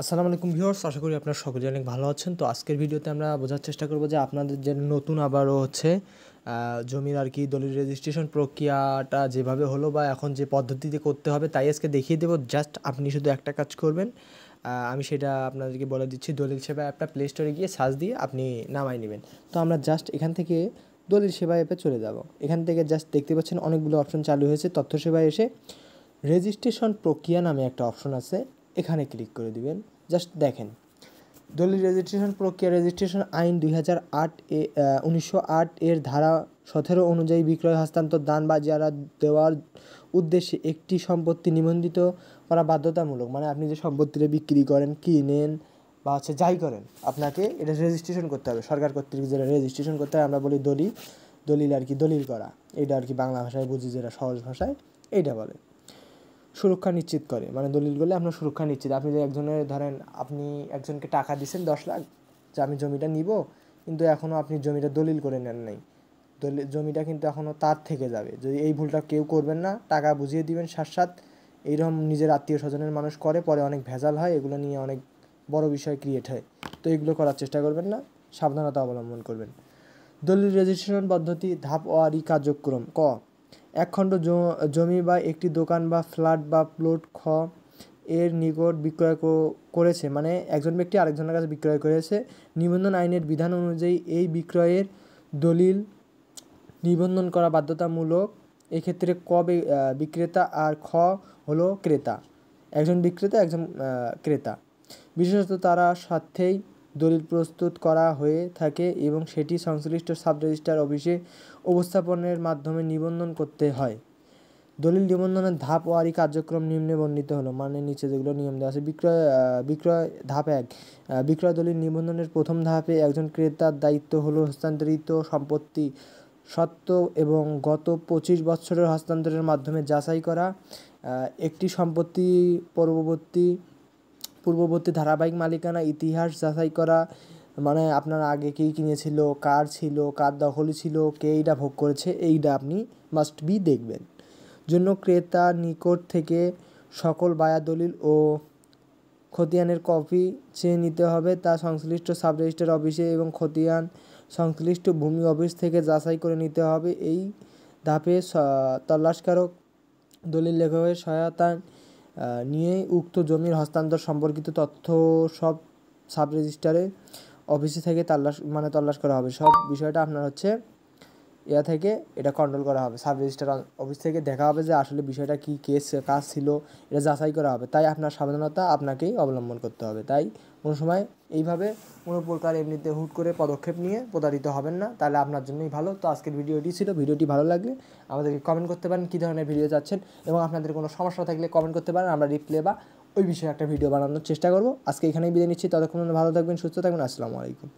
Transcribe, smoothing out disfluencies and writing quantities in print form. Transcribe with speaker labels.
Speaker 1: আসসালামু আলাইকুম ভিউয়ার্স, আশা করি আপনারা সকলেই অনেক ভালো আছেন। তো আজকের ভিডিওতে আমরা বোঝার চেষ্টা করব যে আপনাদের যে নতুন আবারও জমির আর কি দলিল রেজিস্ট্রেশন প্রক্রিয়াটা যেভাবে হলো বা এখন যে পদ্ধতিতে করতে হবে তাই আজকে দেখিয়ে দেবো। জাস্ট আপনি শুধু একটা কাজ করবেন, আমি সেটা আপনাদেরকে বলে দিচ্ছি। দলিল সেবা অ্যাপটা প্লে স্টোরে গিয়ে সার্চ দিয়ে আপনি নামাই নেবেন। তো আমরা জাস্ট এখান থেকে দলিল সেবা অ্যাপে চলে যাব। এখান থেকে জাস্ট দেখতে পাচ্ছেন অনেকগুলো অপশন চালু হয়েছে। তথ্য সেবায় এসে রেজিস্ট্রেশন প্রক্রিয়া নামে একটা অপশন আছে, এখানে ক্লিক করে দিবেন। জাস্ট দেখেন, দলিল রেজিস্ট্রেশন প্রক্রিয়া রেজিস্ট্রেশন আইন 1908 এর ধারা 17 অনুযায়ী বিক্রয়, হস্তান্তর, দান বা জিয়ারত দেওয়ার উদ্দেশ্যে একটি সম্পত্তি নিবন্ধিত করা বাধ্যতামূলক। মানে আপনি যে সম্পত্তিটা বিক্রি করেন, কিনেন বা যাই করেন, আপনাকে এটা রেজিস্ট্রেশন করতে হবে। সরকার কর্তৃক যেটা রেজিস্ট্রেশন করতে হয়, আমরা বলি দলিল আর কি, দলিল করা। এইটা আর কি বাংলা ভাষায় বুঝি, যেটা সহজ ভাষায় এইটা বলে। সুরক্ষা নিশ্চিত করে, মানে দলিল করলে আপনার সুরক্ষা নিশ্চিত। আপনি যে একজনের ধরেন, আপনি একজনকে টাকা দিচ্ছেন 10 লাখ যে আমি জমিটা নিব, কিন্তু এখনও আপনি জমিটা দলিল করে নেন নাই। জমিটা কিন্তু এখনও তার থেকে যাবে। যদি এই ভুলটা কেউ করবেন না, টাকা বুঝিয়ে দিবেন সাথ এইরকম নিজের আত্মীয় স্বজনের মানুষ করে, পরে অনেক ভেজাল হয়, এগুলো নিয়ে অনেক বড় বিষয় ক্রিয়েট হয়। তো এগুলো করার চেষ্টা করবেন না, সাবধানতা অবলম্বন করবেন। দলিল রেজিস্ট্রেশন পদ্ধতি, ধাপ ও কার্যক্রম। এক খণ্ড জমি বা একটি দোকান বা ফ্ল্যাট বা প্লট এর নিকট বিক্রয় করেছে, মানে একজন ব্যক্তি আরেকজনের কাছে বিক্রয় করেছে। নিবন্ধন আইনের বিধান অনুযায়ী এই বিক্রয়ের দলিল নিবন্ধন করা বাধ্যতামূলক। এক্ষেত্রে বিক্রেতা আর হলো ক্রেতা। একজন বিক্রেতা, একজন ক্রেতা। বিশেষত তারা সাথেই দলিল প্রস্তুত করা হয়ে থাকে এবং সেটি সংশ্লিষ্ট সাব রেজিস্ট্রার অফিসে উপস্থাপনের মাধ্যমে নিবন্ধন করতে হয়। দলিল নিবন্ধনের ধাপ ও কার্যক্রম নিম্নে বর্ণিত হলো, মানে নিচে যেগুলো নিয়ম দেওয়া আছে। বিক্রয় ধাপ 1, বিক্রয় দলিল নিবন্ধনের প্রথম ধাপে একজন ক্রেতার দায়িত্ব হলো হস্তান্তরিত সম্পত্তি সত্ত্ব এবং গত 25 বছরের হস্তান্তরের মাধ্যমে যাচাই করা। একটি সম্পত্তি পূর্ববর্তী ধারাবাহিক মালিকানা ইতিহাস যাচাই করা, মানে আপনার আগে কে কিনেছিল, কার ছিল, কার দখলে ছিল, কে এইটা ভোগ করেছে, এইটা আপনি মাস্ট বি দেখবেন। জন্য ক্রেতার নিকট থেকে সকল বায়া দলিল ও খতিয়ানের কপি চেয়ে নিতে হবে। তা সংশ্লিষ্ট সাব রেজিস্ট্রার অফিসে এবং খতিয়ান সংশ্লিষ্ট ভূমি অফিস থেকে যাচাই করে নিতে হবে। এই ধাপে তল্লাশকারক দলিল লেখকের সহায়তা নিয়ে উক্ত জমির হস্তান্তর সম্পর্কিত তথ্য সব সাব রেজিস্ট্রারের অফিসে থেকে তল্লাশ করা হবে। সব বিষয়টা আপনার থেকে এটা কন্ট্রোল করা হবে। সাব রেজিস্ট্রার অফিস থেকে দেখা হবে যে আসলে বিষয়টা কী কাজ ছিল, এটা যাচাই করা হবে। তাই আপনার সাবধানতা আপনাকেই অবলম্বন করতে হবে। তাই কোনো সময় এইভাবে কোনো প্রকার এমনিতে হুট করে পদক্ষেপ নিয়ে প্রতারিত হবেন না, তাহলে আপনার জন্যই ভালো। তো আজকের ভিডিওটি ছিল। ভিডিওটি ভালো লাগলে আমাদেরকে কমেন্ট করতে পারেন কী ধরনের ভিডিও চাচ্ছেন, এবং আপনাদের কোনো সমস্যা থাকলে কমেন্ট করতে পারেন। আমরা রিপ্লে বা ওই বিষয়ে একটা ভিডিও বানানোর চেষ্টা করব। আজকে এখানেই বিদায় নিচ্ছি। ততক্ষণ ভালো থাকবেন, সুস্থ থাকবেন। আসসালামু আলাইকুম।